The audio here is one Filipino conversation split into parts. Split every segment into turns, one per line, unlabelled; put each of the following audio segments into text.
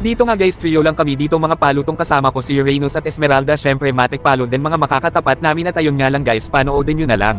Dito nga guys, trio lang kami dito mga palutong kasama ko si Uranus at Esmeralda, syempre matik palo din mga makakatapat namin at ayun nga lang guys, panoodin nyo na lang.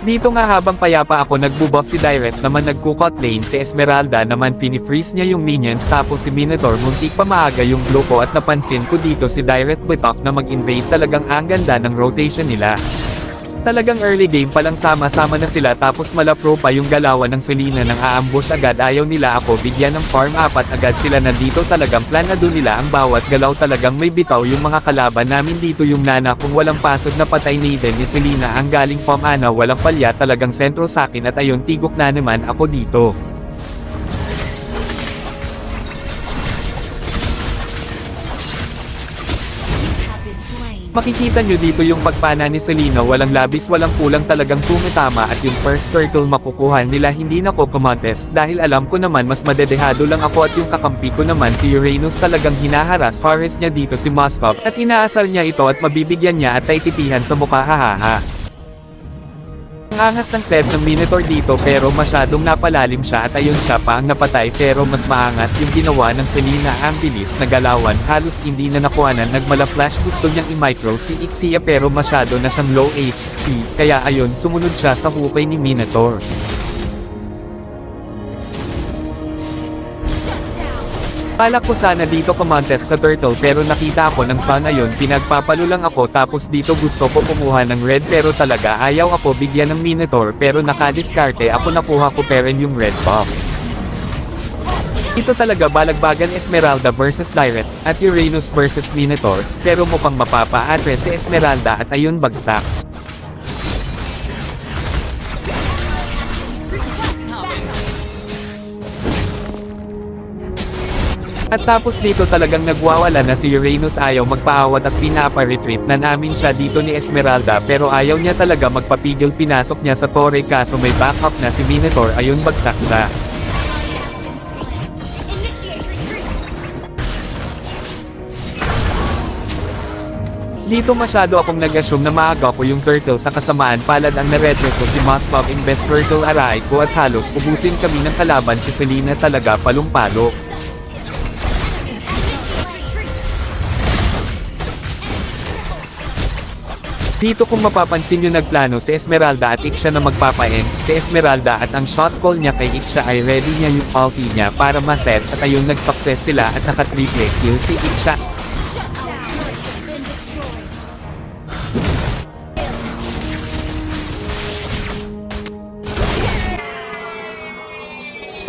Dito nga habang payapa ako nagbubuff si Direct naman nagkukot lane, si Esmeralda naman fini-freeze niya yung minions, tapos si Minotaur muntik pa maaga yung blue ko at napansin ko dito si Direct bitok na mag-invade, talagang ang ganda ng rotation nila. Talagang early game pa lang sama-sama na sila, tapos malapro pa yung galawan ng Selena nang aambush agad, ayaw nila ako bigyan ng farm, apat agad sila nandito, talagang planado nila ang bawat galaw, talagang may bitaw yung mga kalaban namin dito. Yung Nana kung walang pasod na patay na Eden ni Selena ang galing farm, ana walang palya, talagang sentro sa akin at ayun tigok na naman ako dito. Makikita nyo dito yung pagpana ni Selena, walang labis walang kulang, talagang tumitama at yung first turtle makukuha nila. Hindi na ko kumontest dahil alam ko naman mas madedehado lang ako at yung kakampi ko naman si Uranus talagang hinaharas Horace niya dito si Moskov at inaasal niya ito at mabibigyan niya at taitipihan sa mukha, hahaha. Ang angas ng set ng Minotaur dito pero masyadong napalalim siya at ayun siya pa ang napatay, pero mas maangas yung ginawa ng Selena, ang bilis na galawan, halos hindi na nakuhanan, nagmala flash, gusto niyang i-micro si Ixia pero masyado na siyang low HP, kaya ayun sumunod siya sa hukay ni Minotaur. Balak ko sana dito kumontest sa turtle pero nakita ko ng sun, ayun pinagpapalo lang ako, tapos dito gusto ko kumuha ng red pero talaga ayaw ako bigyan ng Minotaur, pero nakadiskarte ako, nakuha ko pero yung red buff. Ito talaga balagbagan Esmeralda versus Direct at Uranus versus Minotaur, pero mukhang mapapa-address si Esmeralda at ayun bagsak. At tapos dito talagang nagwawala na si Uranus, ayaw magpaawat at pinapa-retreat na namin siya dito ni Esmeralda, pero ayaw niya talaga magpapigil, pinasok niya sa torre kaso may backup na si Minotaur, ayun bagsak siya. Dito masyado akong nag-assume na maaga ko yung turtle, sa kasamaan palad ang naredre ko si Moskov, invest turtle aray ko at halos ubusin kami ng kalaban, si Selena talaga palumpalo. Dito kung mapapansin nyo nagplano si Esmeralda at Ixia na magpapaend si Esmeralda at ang shot call niya kay Ixia ay ready niya yung ulti niya para maset at ayun nag-success sila at naka-triple kill si Ixia.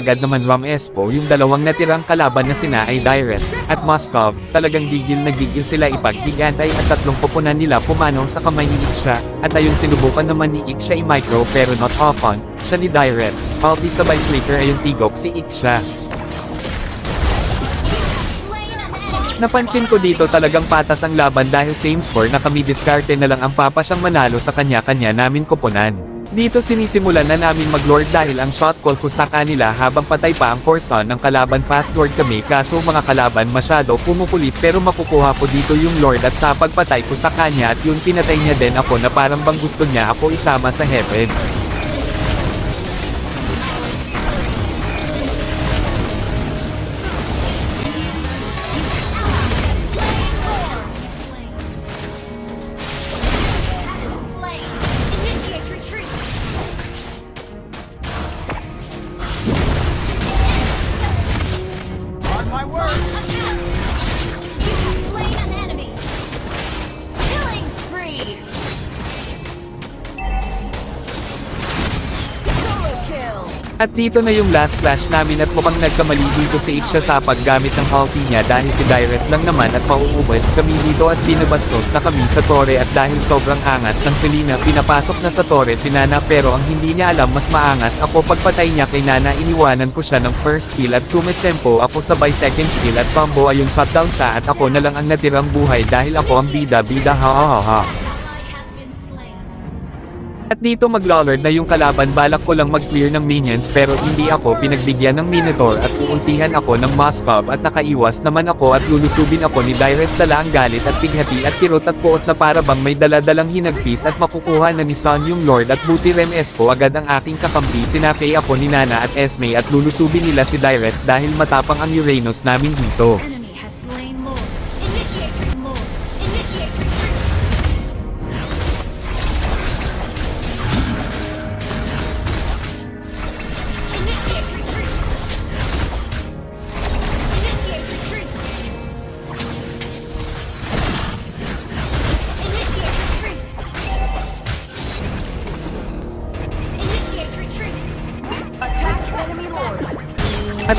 Agad naman Ram Espo yung dalawang natirang kalaban na sina ay Direct at Moskov, talagang gigil na gigil sila ipagbigantay at tatlong pupunan nila pumanong sa kamay ni Ixia, at ayun sinubukan naman ni Ixia i-micro pero not often, siya ni Direct, ulti sabay flicker ayun tigok si Ixia. Napansin ko dito talagang patas ang laban dahil same score na kami, diskarte na lang ang papa siyang manalo sa kanya-kanya namin kupunan. Dito sinisimulan na namin mag-lord dahil ang shot call ko sa kanila habang patay pa ang Corson ng kalaban, fast lord kami kaso mga kalaban masyado pumupulit, pero makukuha ko dito yung lord at sa pagpatay ko sa kanya at yun pinatay niya din ako na parang bang gusto niya ako isama sa heaven. At dito na yung last flash namin at mukhang nagkamali dito si Ixia sa paggamit ng ulti niya dahil si Direct lang naman at mauubos kami dito at binabastos na kami sa torre, at dahil sobrang angas ng Selena pinapasok na sa torre si Nana, pero ang hindi niya alam mas maangas ako, pagpatay niya kay Nana iniwanan ko siya ng first kill at sumitsempo ako sabay second kill at combo, ayun shutdown siya at ako na lang ang natirang buhay dahil ako ang bida-bida, ha ha ha. At dito mag-lord na yung kalaban, balak ko lang mag-clear ng minions pero hindi ako pinagbigyan ng Minotaur at uultihan ako ng Moskov at nakaiwas naman ako at lulusubin ako ni Direct, dala ang galit at pighati at kirot at puot na para bang may daladalang hinagpis at makukuha na ni Sun yung lord, at buti Rem Espo agad ang aking kakampi, sinapay ako ni Nana at Esme at lulusubin nila si Direct dahil matapang ang Uranus namin dito.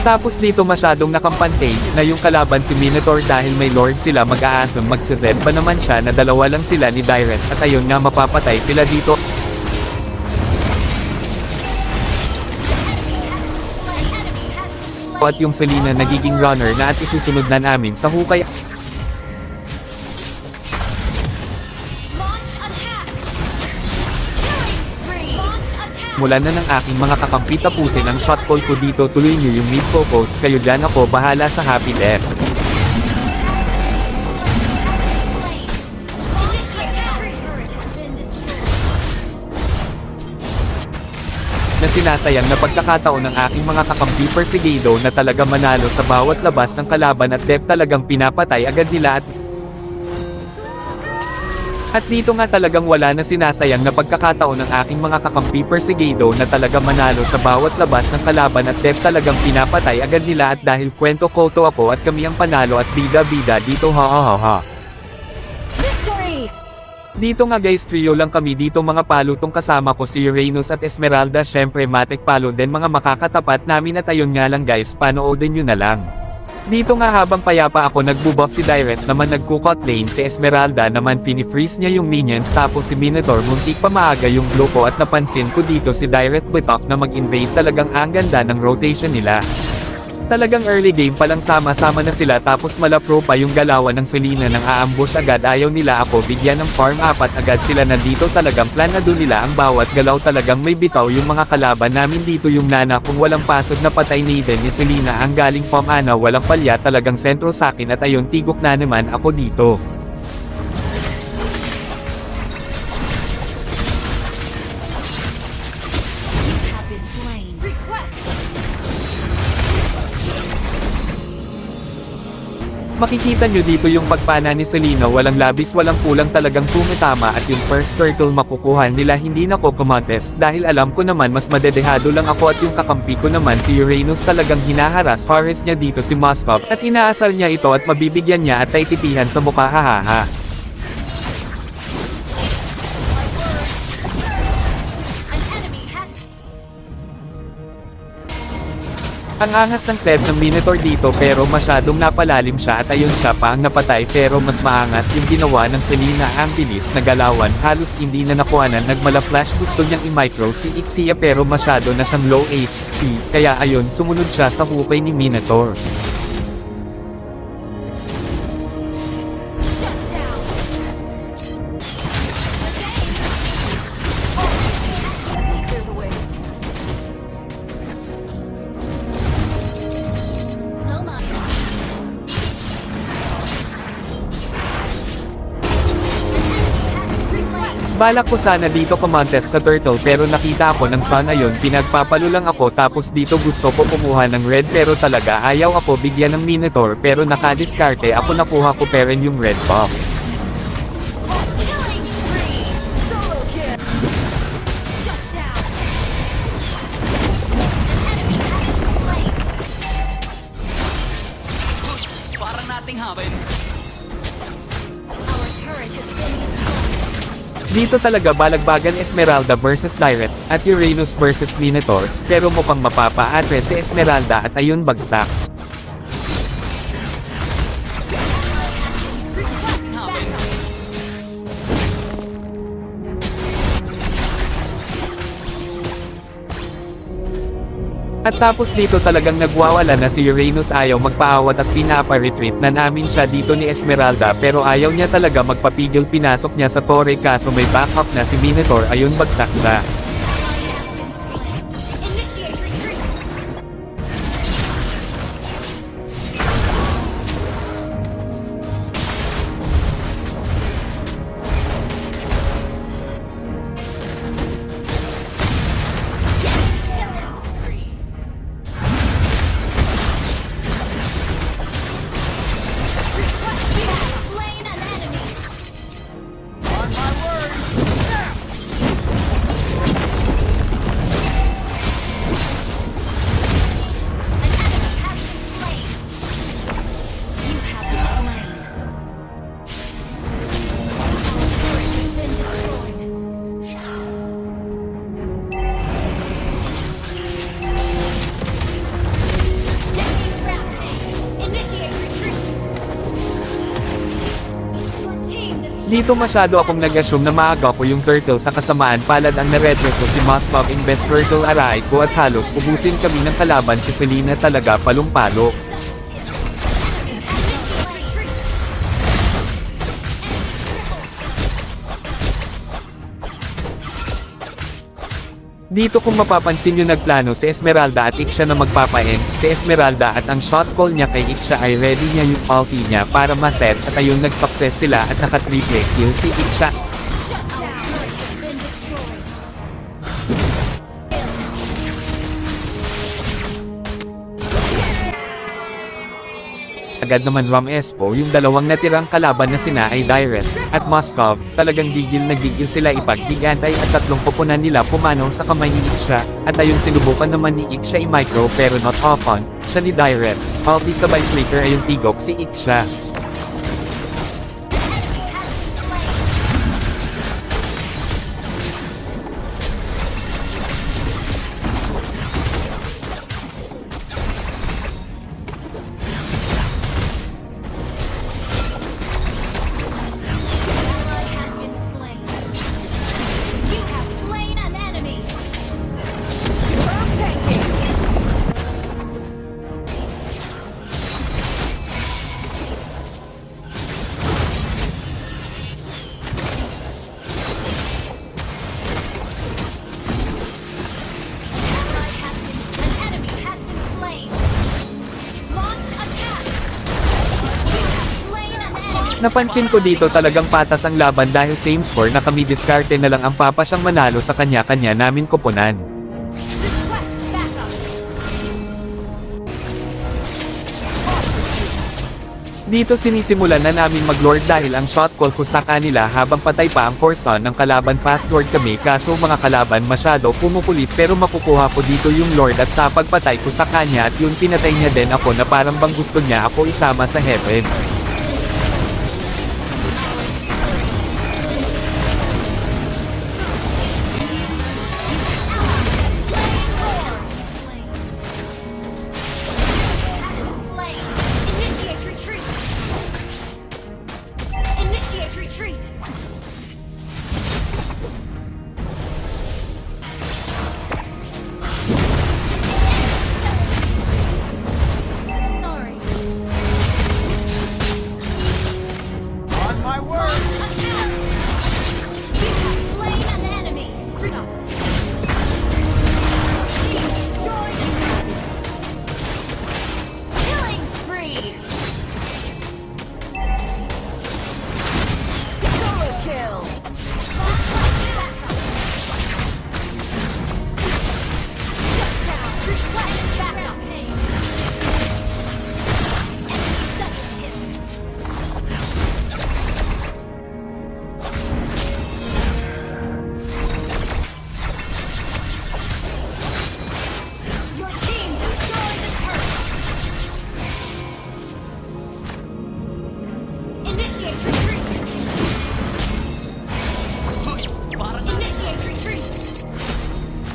Tapos dito masyadong nakampante na yung kalaban si Minotaur dahil may Lord sila mag-aasam magse-Z pa naman siya na dalawa lang sila ni Direct at ayun nga mapapatay sila dito. At yung Selena nagiging runner na at isusunod na namin sa hukay. Mula na ng aking mga kakampi tapusin ang shot call ko dito, tuloy nyo yung mid focus, kayo dyan, ako bahala sa happy left. Na sinasayang na pagkakataon ng aking mga kakampi Perseguido na talaga manalo sa bawat labas ng kalaban at depth talagang pinapatay agad nila at dito nga talagang wala na sinasayang na pagkakataon ng aking mga kakampi Perseguido na talaga manalo sa bawat labas ng kalaban at depth talagang pinapatay agad nila at dahil kwento koto ako at kami ang panalo at bida-bida dito ha. Dito nga guys, trio lang kami dito mga palutong kasama ko si Uranus at Esmeralda, syempre matik palo din mga makakatapat namin at ayun nga lang guys, panoodin nyo na lang. Dito nga habang payapa ako nagbubuff si Direct naman nagkukot lane, si Esmeralda naman fini-freeze niya yung minions tapos si Minotaur muntik pa maaga yung blow ko at napansin ko dito si Direct bitok na mag-invade, talagang ang ganda ng rotation nila. Talagang early game pa lang sama-sama na sila tapos malapro pa yung galawan ng Selena nang aambush agad, ayaw nila ako bigyan ng farm, apat agad sila nandito, talagang planado nila ang bawat galaw, talagang may bitaw yung mga kalaban namin dito. Yung Nana kung walang pasod na patay Naden ni Selena ang galing pamana, walang palya, talagang sentro sa akin at ayun tigok na naman ako dito. Makikita nyo dito yung pagpana ni Selena, walang labis walang kulang, talagang tumitama at yung first turtle makukuha nila, hindi na ko kumontest dahil alam ko naman mas madedehado lang ako at yung kakampi ko naman si Uranus talagang hinaharas Horace niya dito si Moskov at inaasal niya ito at mabibigyan niya at taititihan sa mukha, hahaha. Ang angas ng set ng Minotaur dito pero masyadong napalalim siya at ayun siya pa ang napatay, pero mas maangas yung ginawa ng Selena, ang bilis na galawan, halos hindi na nakuhanan, nagmala flash, gusto niyang i-micro si Ixia pero masyado na siyang low HP, kaya ayun sumunod siya sa hukay ni Minotaur. Balak ko sana dito kumontest sa turtle pero nakita ko ng sun, ayun pinagpapalo lang ako tapos dito gusto ko kumuha ng red pero talaga ayaw ako bigyan ng Minotaur pero nakadiskarte ako, nakuha ko peren yung red buff.
Parang nating habin.
Dito talaga balagbagan Esmeralda versus Direct at Uranus versus Minotaur, pero mukhang mapapa-atre si Esmeralda at ayun bagsak. At tapos dito talagang nagwawala na si Uranus, ayaw magpaawat at pinapa-retreat na namin siya dito ni Esmeralda pero ayaw niya talaga magpapigil, pinasok niya sa torre kaso may backup na si Minotaur, ayun bagsak siya. Dito masyado akong nag-assume na maaga ko yung turtle sa kasamaan palad ang na-redret ko si Moskov Invest Turtle aray ko at halos ubusin kami ng kalaban si Selena talaga palong-palo. Dito kung mapapansin yung nagplano si Esmeralda at Ixia na magpapain, si Esmeralda at ang shot call niya kay Ixia ay ready niya yung ulti niya para maset at ayun nag-success sila at naka-triple kill si Ixia. Agad naman Ram Espo yung dalawang natirang kalaban na sina ay Direct at Moskov, talagang gigil na gigil sila ipaghigantay at tatlong koponan nila pumanaw sa kamay ni Ixia, at ayun sinubukan naman ni Ixia i-micro pero not often, siya ni Direct, ulti sabay flicker ay yung tigok si Ixia. Napansin ko dito talagang patas ang laban dahil same score na kami diskarte na lang ang papa siyang manalo sa kanya-kanya namin koponan. Dito sinisimulan na namin mag-lord dahil ang shot call ko sa kanila habang patay pa ang Corson ng kalaban fast lord kami kaso mga kalaban masyado pumupulit pero makukuha ko dito yung lord at sa pagpatay ko sa kanya at yun pinatay niya din ako na parang bang gusto niya ako isama sa heaven.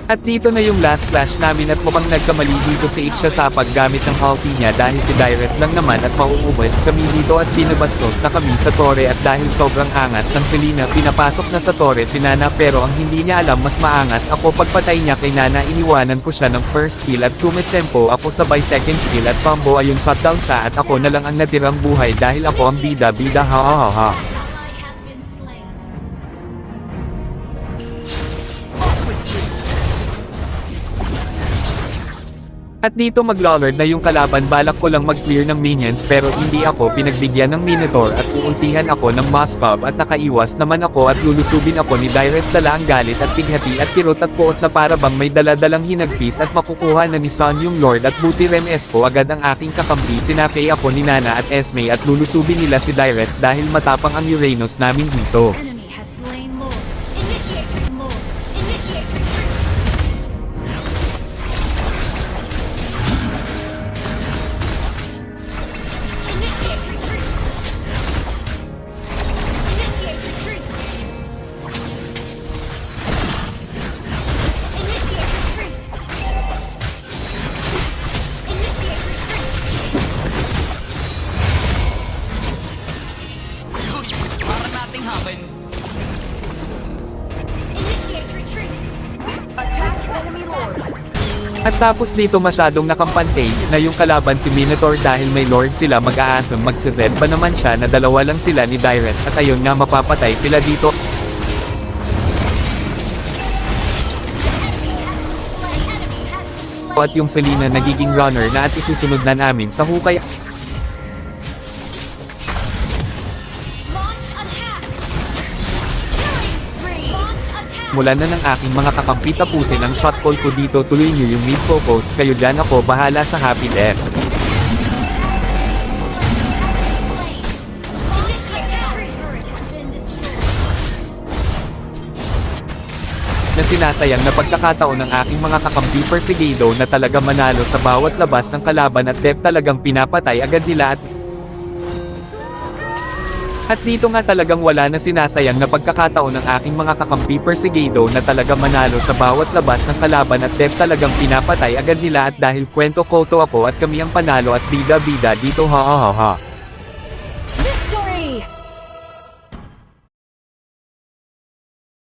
At dito na yung last flash namin at mukhang nagkamali dito si Ixia sa paggamit ng ulti niya dahil si Direct lang naman at mauubos kami dito at binabastos na kami sa Torre at dahil sobrang angas ng Selena pinapasok na sa Torre si Nana pero ang hindi niya alam mas maangas ako pagpatay niya kay Nana iniwanan ko siya ng first kill at sumitsempo ako sabay second kill at combo ay yung shutdown siya at ako na lang ang natirang buhay dahil ako ang bida ha ha ha ha. At dito mag-lolord na yung kalaban balak ko lang mag-clear ng minions pero hindi ako pinagbigyan ng Minotaur at uultihan ako ng Moskov at nakaiwas naman ako at lulusubin ako ni Direct dala ang galit at pighati at kirot at puot na para bang may daladalang hinagpis at makukuha na ni Son yung Lord at buti Rem Espo agad ang aking kakampi sinapay ako ni Nana at Esme at lulusubin nila si Direct dahil matapang ang Uranus namin dito. At tapos dito masyadong nakampante na yung kalaban si Minotaur dahil may Lord sila mag-aasam magse-Z pa naman siya na dalawa lang sila ni Direct at ayun nga mapapatay sila dito. At yung Selena nagiging runner na at isusunod na namin sa hukay. Mula na ng aking mga kakampi tapusin ang shot call ko dito, tuloy nyo yung mid focus, kayo dyan, ako bahala sa happy death. Na sinasayang na pagkakataon ng aking mga kakampi Perseguido na talaga manalo sa bawat labas ng kalaban at def talagang pinapatay agad nila at dito nga talagang wala na sinasayang na pagkakataon ng aking mga kakampi Perseguido na talaga manalo sa bawat labas ng kalaban at def talagang pinapatay agad nila at dahil kwento koto ako at kami ang panalo at bida-bida dito ha ha ha ha.